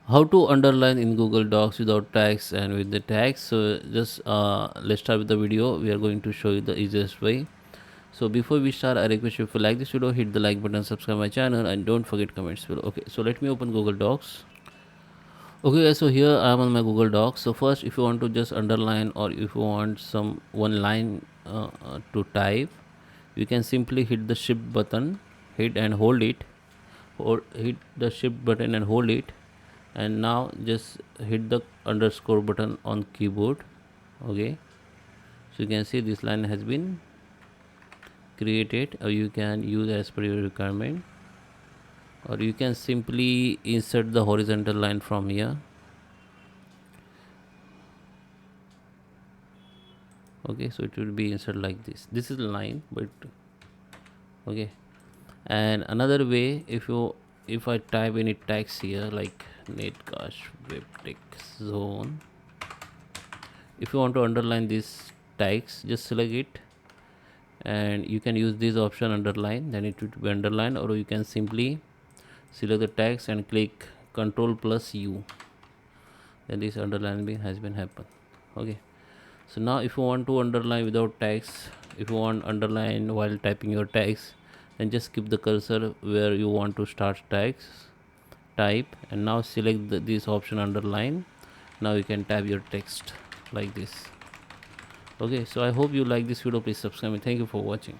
How to underline in Google Docs without tags and with the tags. So just let's start with the video. We are going to show you the easiest way. So before we start, I request you, if you like this video, hit the like button, subscribe my channel, and don't forget comments below. Okay, so let me open Google Docs. Okay guys, so here I am on my Google Docs. So first, if you want to just underline, or if you want some one line to type, you can simply hit the shift button, hit and hold it, or hit the shift button and hold it, and now just hit the underscore button on keyboard. Okay, so you can see this line has been created, or you can use as per your requirement, or you can simply insert the horizontal line from here. Okay, so it will be inserted like this is the line, but okay. And another way, if I type any text here like netcash web text zone, if you want to underline this text, just select it, and you can use this option underline, then it would be underlined, or you can simply select the text and click Control plus U, then this underline has been happen. Okay, so now if you want to underline without text, if you want underline while typing your text, then just keep the cursor where you want to start text, type, and now select this option underline. Now you can type your text like this. Okay, so I hope you like this video. Please subscribe me. Thank you for watching.